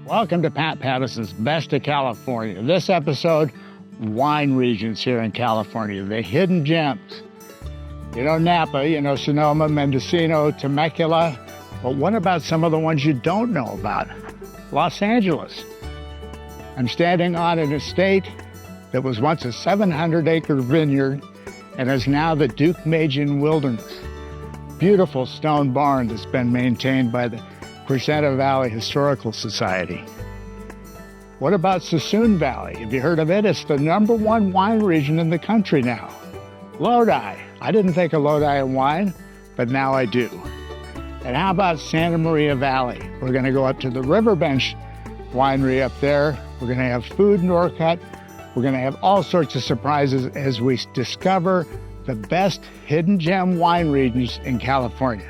Welcome to Pat Pattison's Best of California. This episode, wine regions here in California, the hidden gems. You know Napa, you know Sonoma, Mendocino, Temecula, but what about some of the ones you don't know about? Los Angeles. I'm standing on an estate that was once a 700-acre vineyard and is now the Duke-Majan Wilderness. Beautiful stone barn that's been maintained by the Suisun Valley Historical Society. What about Suisun Valley? Have you heard of it? It's the #1 wine region in the country now. Lodi. I didn't think of Lodi and wine, but now I do. And how about Santa Maria Valley? We're going to go up to the Riverbench Winery up there. We're going to have food in Orcutt. We're going to have all sorts of surprises as we discover the best hidden gem wine regions in California.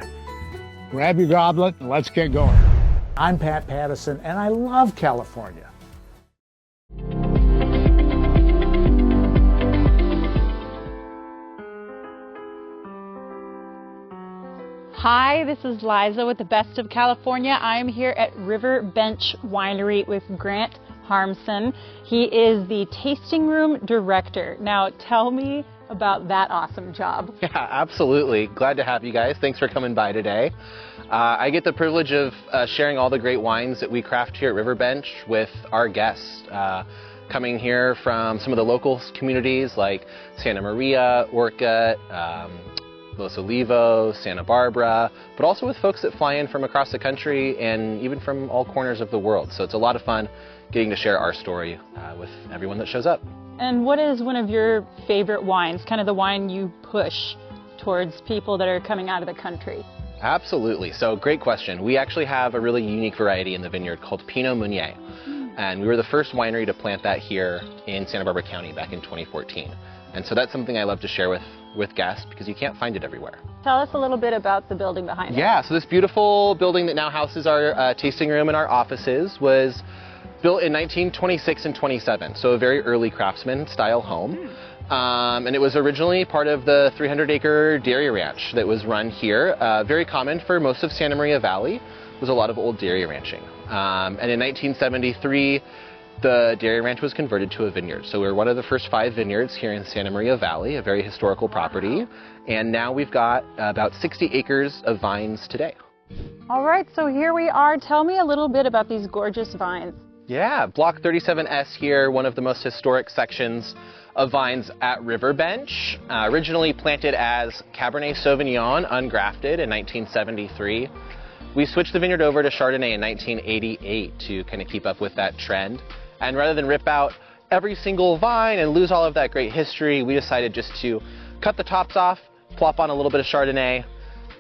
Grab your goblet and let's get going. I'm Pat Pattison and I love California. Hi, this is Liza with the Best of California. I'm here at Riverbench Winery with Grant Harmson. He is the tasting room director. Now tell me about that awesome job. Yeah, absolutely. Glad to have you guys. Thanks for coming by today. I get the privilege of sharing all the great wines that we craft here at Riverbench with our guests. Coming here from some of the local communities like Santa Maria, Orcutt, Los Olivos, Santa Barbara, but also with folks that fly in from across the country and even from all corners of the world. So it's a lot of fun getting to share our story with everyone that shows up. And what is one of your favorite wines, kind of the wine you push towards people that are coming out of the country? Absolutely. So great question. We actually have a really unique variety in the vineyard called Pinot Meunier. And we were the first winery to plant that here in Santa Barbara County back in 2014. And so that's something I love to share with guests because you can't find it everywhere. Tell us a little bit about the building behind it. Yeah, so this beautiful building that now houses our tasting room and our offices was built in 1926 and 27, so a very early craftsman style home. And it was originally part of the 300-acre dairy ranch that was run here. Very common for most of Santa Maria Valley was a lot of old dairy ranching. And in 1973, the dairy ranch was converted to a vineyard. So we were one of the first 5 vineyards here in Santa Maria Valley, a very historical property. And now we've got about 60 acres of vines today. All right, so here we are. Tell me a little bit about these gorgeous vines. Yeah, Block 37S here, one of the most historic sections of vines at Riverbench. Originally planted as Cabernet Sauvignon, ungrafted in 1973. We switched the vineyard over to Chardonnay in 1988 to kind of keep up with that trend. And rather than rip out every single vine and lose all of that great history, we decided just to cut the tops off, plop on a little bit of Chardonnay,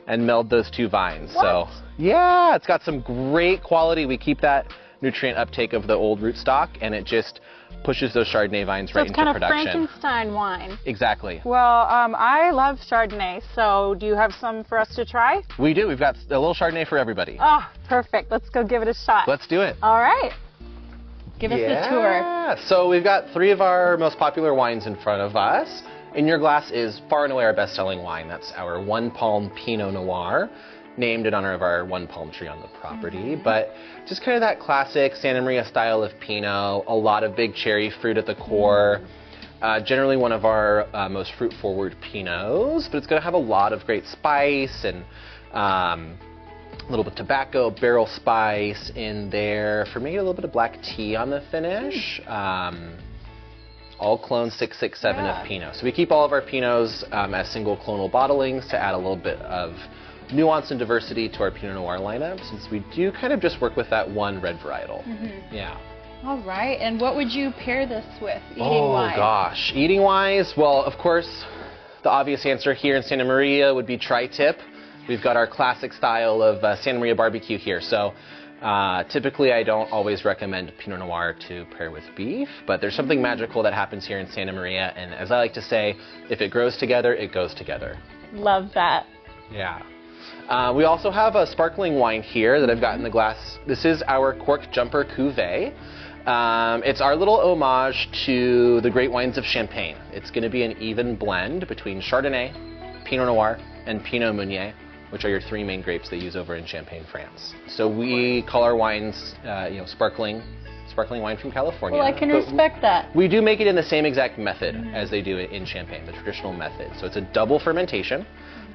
and meld those 2 vines. What? So yeah, it's got some great quality. We keep that nutrient uptake of the old rootstock, and it just pushes those Chardonnay vines right into production. So it's kind of Frankenstein wine. Exactly. Well, I love Chardonnay, so do you have some for us to try? We do. We've got a little Chardonnay for everybody. Oh, perfect. Let's go give it a shot. Let's do it. All right. Give us the tour. So we've got 3 of our most popular wines in front of us. In your glass is far and away our best-selling wine. That's our One Palm Pinot Noir, named in honor of our one palm tree on the property. But just kind of that classic Santa Maria style of Pinot, a lot of big cherry fruit at the core. Generally one of our most fruit-forward Pinots, but it's going to have a lot of great spice and a little bit of tobacco, barrel spice in there for maybe a little bit of black tea on the finish. All clone 667 of Pinot. So we keep all of our Pinots as single clonal bottlings to add a little bit of nuance and diversity to our Pinot Noir lineup, since we do kind of just work with that one red varietal. Yeah. All right, and what would you pair this with, eating-wise? Oh gosh, eating-wise, well, of course, the obvious answer here in Santa Maria would be tri-tip. We've got our classic style of Santa Maria barbecue here. So typically I don't always recommend Pinot Noir to pair with beef, but there's something magical that happens here in Santa Maria, and as I like to say, if it grows together, it goes together. Love that. Yeah. We also have a sparkling wine here that I've got in the glass. This is our Cork Jumper Cuvée. It's our little homage to the great wines of Champagne. It's going to be an even blend between Chardonnay, Pinot Noir, and Pinot Meunier, which are your 3 main grapes they use over in Champagne, France. So we call our wines, sparkling wine from California. Well, I can respect that. We do make it in the same exact method as they do it in Champagne, the traditional method. So it's a double fermentation.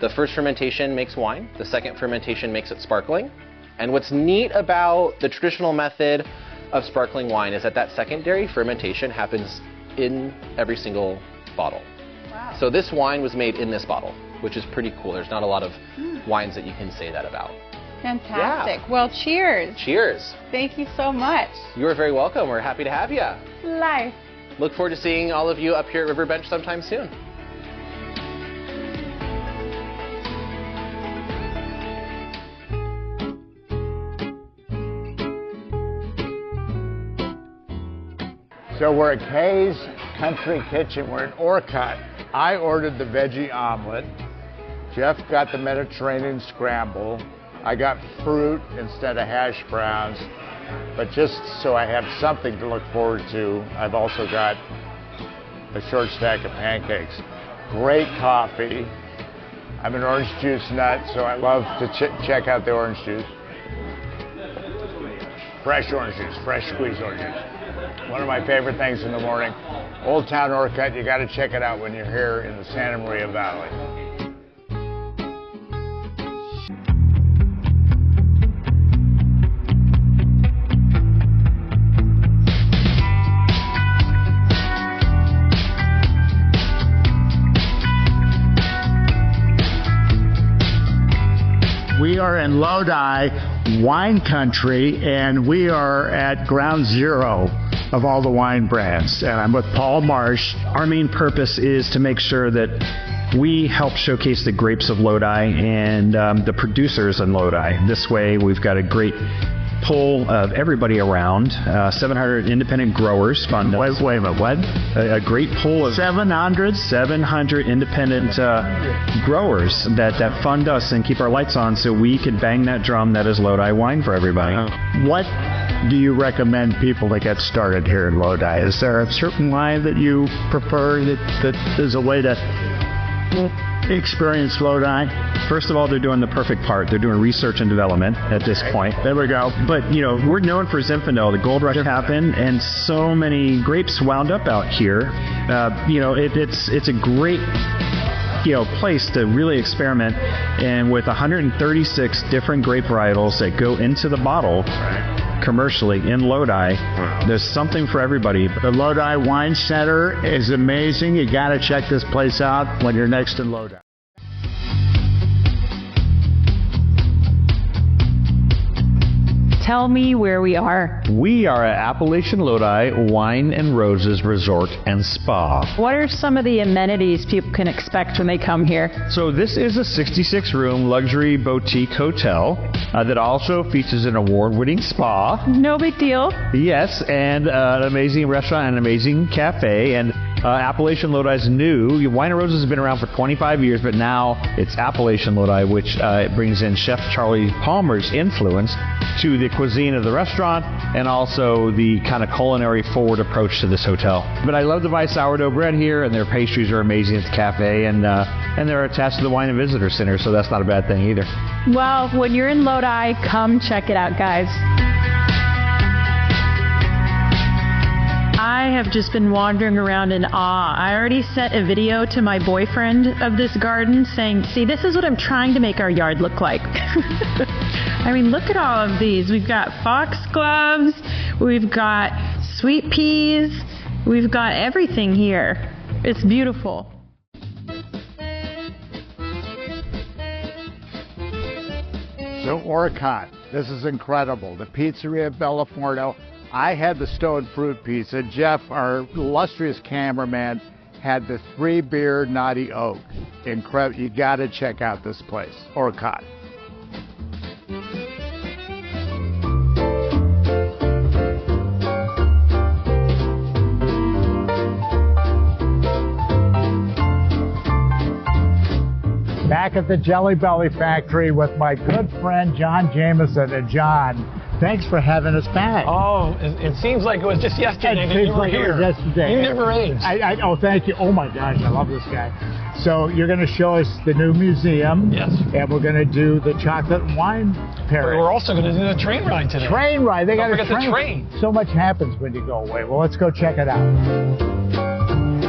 The first fermentation makes wine. The second fermentation makes it sparkling. And what's neat about the traditional method of sparkling wine is that secondary fermentation happens in every single bottle. Wow. So this wine was made in this bottle, which is pretty cool. There's not a lot of wines that you can say that about. Fantastic. Yeah. Well, cheers. Cheers. Thank you so much. You're very welcome. We're happy to have you. Life. Look forward to seeing all of you up here at Riverbench sometime soon. So we're at Kay's Country Kitchen. We're in Orcutt. I ordered the veggie omelet. Jeff got the Mediterranean scramble. I got fruit instead of hash browns. But just so I have something to look forward to, I've also got a short stack of pancakes. Great coffee. I'm an orange juice nut, so I love to check out the orange juice. Fresh orange juice, fresh squeezed orange juice. One of my favorite things in the morning. Old Town Orcutt, you got to check it out when you're here in the Santa Maria Valley. We are in Lodi wine country, and we are at ground zero of all the wine brands. And I'm with Paul Marsh. Our main purpose is to make sure that we help showcase the grapes of Lodi and the producers in Lodi. This way, we've got a great pull of everybody around. 700 independent growers fund us. Wait a minute, what? A great pull of 700 independent growers that fund us and keep our lights on so we can bang that drum that is Lodi wine for everybody. What do you recommend people to get started here in Lodi? Is there a certain wine that you prefer that is a way to experience Lodi? First of all, they're doing the perfect part. They're doing research and development at this point. There we go. But, we're known for Zinfandel. The gold rush happened, and so many grapes wound up out here. It's a great place to really experiment. And with 136 different grape varietals that go into the bottle commercially in Lodi, there's something for everybody. The Lodi Wine Center is amazing. You got to check this place out when you're next in Lodi. Tell me where we are. We are at Appalachian Lodi Wine and Roses Resort and Spa. What are some of the amenities people can expect when they come here? So this is a 66-room luxury boutique hotel that also features an award-winning spa. No big deal. Yes, and an amazing restaurant and an amazing cafe. And Appalachian Lodi's new. Wine and Roses has been around for 25 years, but now it's Appalachian Lodi, which brings in Chef Charlie Palmer's influence to the cuisine of the restaurant and also the kind of culinary forward approach to this hotel. But I love to buy sourdough bread here, and their pastries are amazing at the cafe, and they're attached to the Wine and Visitor Center, so that's not a bad thing either. Well, when you're in Lodi, come check it out, guys. I have just been wandering around in awe. I already sent a video to my boyfriend of this garden saying, see, this is what I'm trying to make our yard look like. I mean, look at all of these. We've got foxgloves, we've got sweet peas, we've got everything here. It's beautiful. So Orcutt, this is incredible. The Pizzeria Bellaforno. I had the stone fruit pizza. Jeff, our illustrious cameraman, had the 3-beer Naughty Oak. Incredible. You got to check out this place, Orcutt. Back at the Jelly Belly factory with my good friend John Jameson. And John, Thanks for having us back. Oh, it seems like it was just yesterday that you were here. Yesterday. You never aged. Oh, thank you. Oh my gosh, I love this guy. So you're going to show us the new museum. Yes. And we're going to do the chocolate and wine pairing. We're also going to do the train ride today. Train ride. They got Don't a forget train. the train. So much happens when you go away. Well, let's go check it out.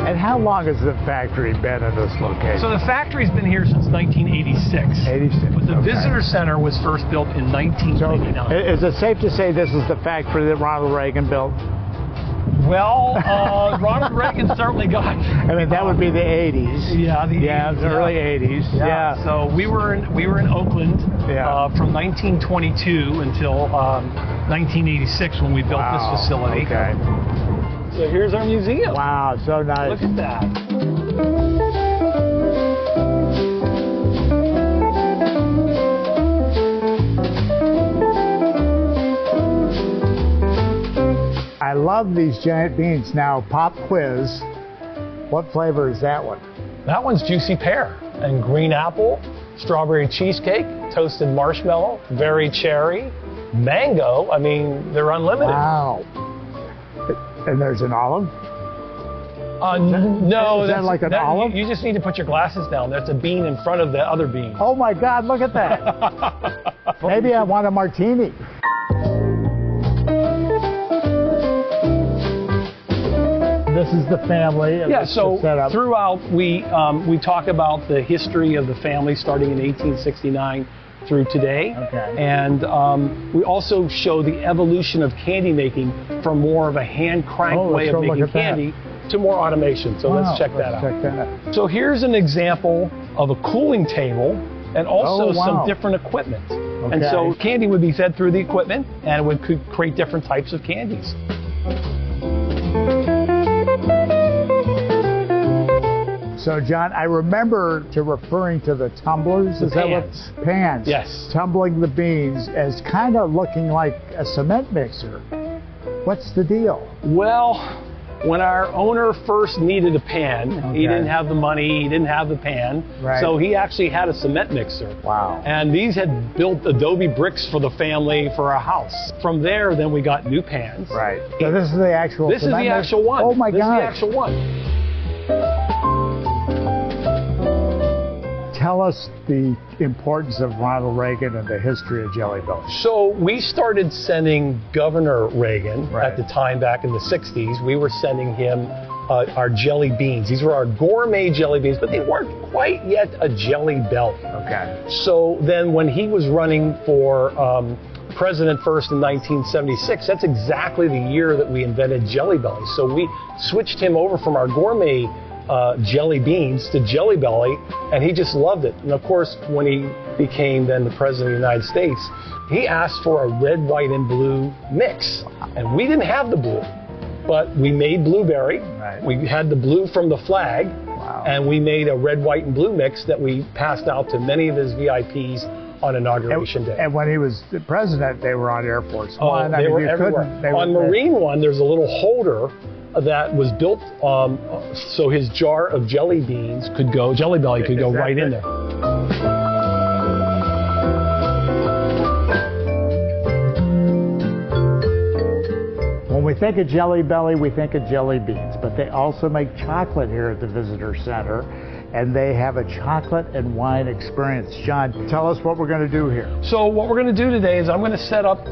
And how long has the factory been in this location? So the factory's been here since 1986. 86. But the okay. visitor center was first built in 1999. So is it safe to say this is the factory that Ronald Reagan built? Well, Ronald Reagan certainly got. I mean, that would be the 80s. Yeah, the early 80s. Yeah. So we were in Oakland from 1922 until 1986 when we built this facility. Okay. So here's our museum. Wow, so nice. Look at that. I love these giant beans. Now, pop quiz. What flavor is that one? That one's juicy pear and green apple, strawberry cheesecake, toasted marshmallow, berry cherry, mango. I mean, they're unlimited. Wow. And there's an olive? No. Is that like an olive? You just need to put your glasses down. There's a bean in front of the other bean. Oh my God, look at that. Maybe I want a martini. This is the family. Yeah, so setup. Throughout we talk about the history of the family starting in 1869 through today. Okay. And we also show the evolution of candy making from more of a hand crank way of making candy to more automation. So let's check that out. So here's an example of a cooling table and also some different equipment. Okay. And so candy would be fed through the equipment and it would create different types of candies. So, John, I remember referring to the tumblers. The pans. Pans. Yes. Tumbling the beans as kind of looking like a cement mixer. What's the deal? Well, when our owner first needed a pan, he didn't have the money, he didn't have the pan, so he actually had a cement mixer. Wow. And these had built adobe bricks for the family for our house. From there, then we got new pans. Right. So this is the actual This is the actual one. Oh my God. This is the actual one. Tell us the importance of Ronald Reagan and the history of Jelly Belly. So we started sending Governor Reagan at the time back in the 60s. We were sending him our jelly beans. These were our gourmet jelly beans, but they weren't quite yet a Jelly Belly. Okay. So then when he was running for president first in 1976, that's exactly the year that we invented Jelly Belly. So we switched him over from our gourmet jelly beans to Jelly Belly, and he just loved it. And of course, when he became then the president of the United States, he asked for a red, white, and blue mix. And we didn't have the blue, but we made blueberry. Right. We had the blue from the flag, and we made a red, white, and blue mix that we passed out to many of his VIPs on Inauguration Day. And when he was the president, they were on Air Force One. They were everywhere. On Marine One, there's a little holder that was built so his jar of jelly beans could go, Jelly Belly could go right in there. When we think of Jelly Belly, we think of jelly beans, but they also make chocolate here at the Visitor Center, and they have a chocolate and wine experience. John, tell us what we're going to do here. So what we're going to do today is I'm going to set up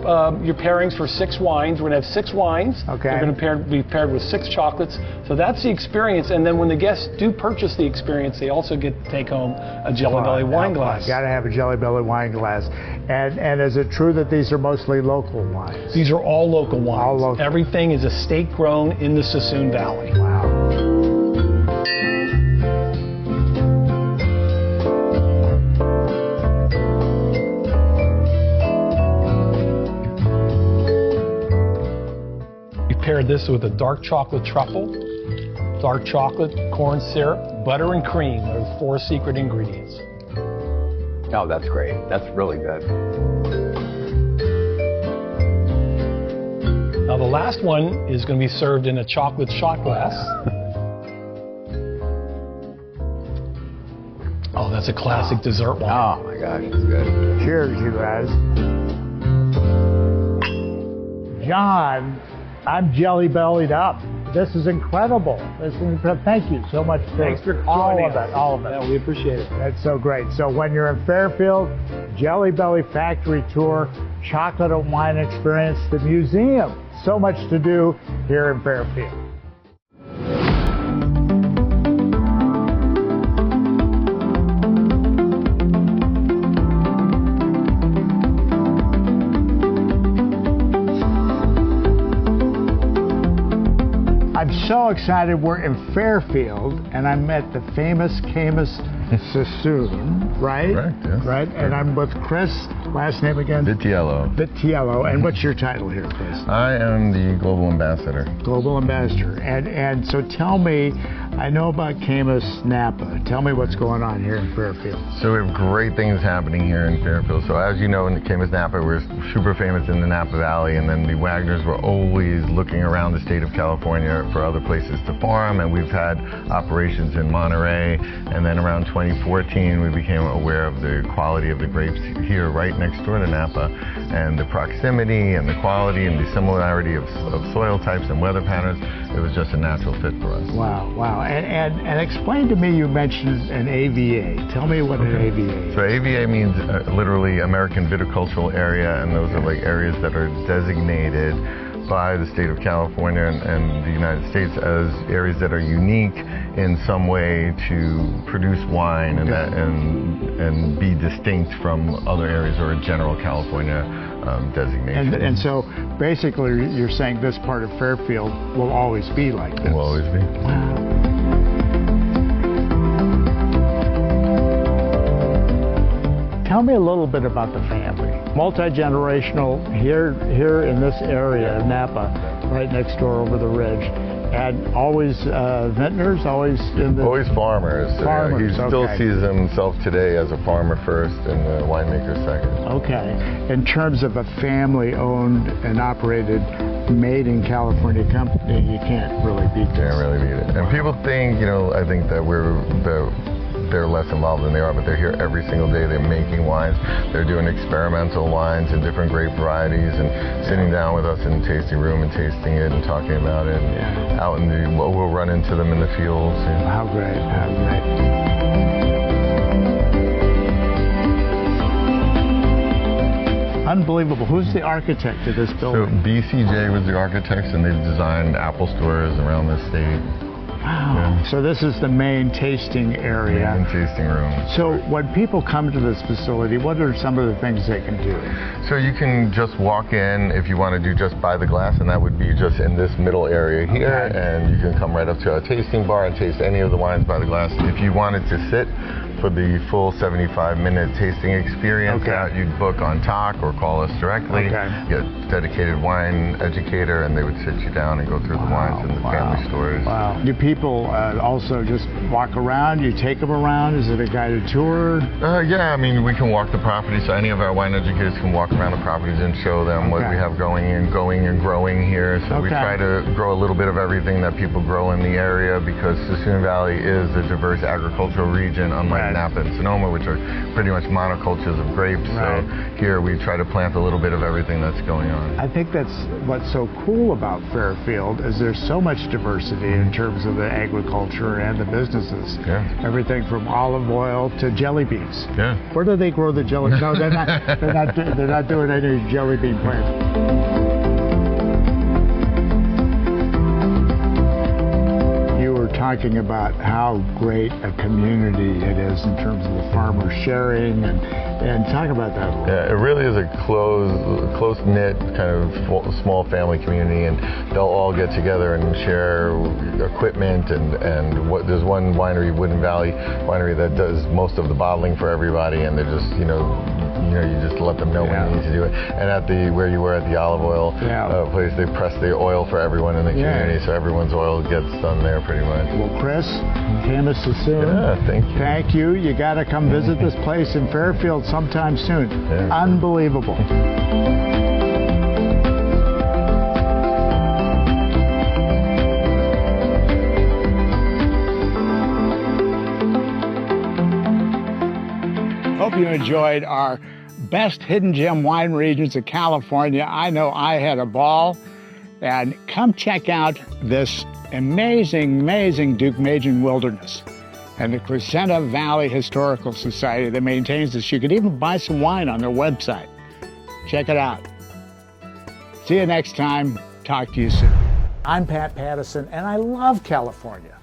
your pairings for 6 wines. We're going to have 6 wines. Okay. They're going to be paired with 6 chocolates. So that's the experience. And then when the guests do purchase the experience, they also get to take home a Jelly Belly wine glass. Got to have a Jelly Belly wine glass. And is it true that these are mostly local wines? These are all local wines. All local. Everything is estate grown in the Suisun Valley. Wow. Paired this with a dark chocolate truffle, dark chocolate, corn syrup, butter, and cream are the 4 secret ingredients. Oh, that's great. That's really good. Now the last one is going to be served in a chocolate shot glass. Oh, that's a classic dessert wine. Oh my gosh, it's good. Cheers, you guys. John, I'm jelly-bellied up. This is incredible. Thank you so much for all of it. Yeah, we appreciate it. That's so great. So when you're in Fairfield, Jelly Belly Factory Tour, Chocolate and Wine Experience, the museum. So much to do here in Fairfield. I'm so excited. We're in Fairfield, and I'm at the famous Camus Suisun, right? Correct, yes. Right, and I'm with Chris. Last name again? Vitiello. Vitiello. And what's your title here, Chris? I am the Global Ambassador. Global Ambassador. And so tell me, I know about Camus Napa. Tell me what's going on here in Fairfield. So we have great things happening here in Fairfield. So as you know, in Camus Napa, we're super famous in the Napa Valley, and then the Wagners were always looking around the state of California for other places to farm, and we've had operations in Monterey, and then around 2014 we became aware of the quality of the grapes here right next door to Napa, and the proximity and the quality and the similarity of soil types and weather patterns. It was just a natural fit for us. Wow, wow. And explain to me, you mentioned an AVA. Tell me what an AVA is. So AVA means literally American Viticultural Area, and those are like areas that are designated by the state of California and the United States as areas that are unique in some way to produce wine and be distinct from other areas or a general California designation. And so basically you're saying this part of Fairfield will always be like this. Will always be. Wow. Tell me a little bit about the family. Multi-generational here in this area, Napa, right next door over the ridge. And always vintners, always in the... Always farmers. Farmers, he still sees himself today as a farmer first and a winemaker second. Okay. In terms of a family-owned and operated, made in California company, you can't really beat this. Can't really beat it. And people think, I think that they're less involved than they are, but they're here every single day. They're making wines. They're doing experimental wines and different grape varieties and sitting down with us in the tasting room and tasting it and talking about it. And out in the, we'll run into them in the fields. How great, how great. Unbelievable. Who's the architect of this building? So BCJ was the architects, and they've designed Apple stores around the state. Wow. Yeah. So this is the main tasting area. Main tasting room. So when people come to this facility, what are some of the things they can do? So you can just walk in if you want to do just by the glass, and that would be just in this middle area here. Okay. And you can come right up to our tasting bar and taste any of the wines by the glass. If you wanted to sit for the full 75-minute tasting experience, that you'd book on TOC or call us directly. Get a dedicated wine educator, and they would sit you down and go through the wines in the family stores. Wow. Do people also just walk around? You take them around? Is it a guided tour? Yeah, I mean, we can walk the property, so any of our wine educators can walk around the properties and show them what we have going and growing here. So we try to grow a little bit of everything that people grow in the area, because Suisun Valley is a diverse agricultural region, unlike Napa and Sonoma, which are pretty much monocultures of grapes. So here we try to plant a little bit of everything that's going on. I think that's what's so cool about Fairfield, is there's so much diversity in terms of the agriculture and the businesses. Everything from olive oil to jelly beans. Where do they grow the jelly? No, they're not doing any jelly bean plants. Talking about how great a community it is in terms of the farmers sharing, and talk about that a little. Yeah, it really is a close-knit kind of small family community, and they'll all get together and share equipment, and there's one winery, Woodland Valley Winery, that does most of the bottling for everybody, and they're just, you just let them know when you need to do it. And at where you were at the olive oil place, they press the oil for everyone in the community, so everyone's oil gets done there pretty much. Well, Chris, Camus Suisun, thank you. Thank you. You got to come visit this place in Fairfield sometime soon. Unbelievable. Hope you enjoyed our best hidden gem wine regions of California. I know I had a ball. And come check out this amazing, amazing Duke-Majan wilderness and the Suisun Valley Historical Society that maintains this. You could even buy some wine on their website. Check it out. See you next time. Talk to you soon. I'm Pat Pattison, and I love California.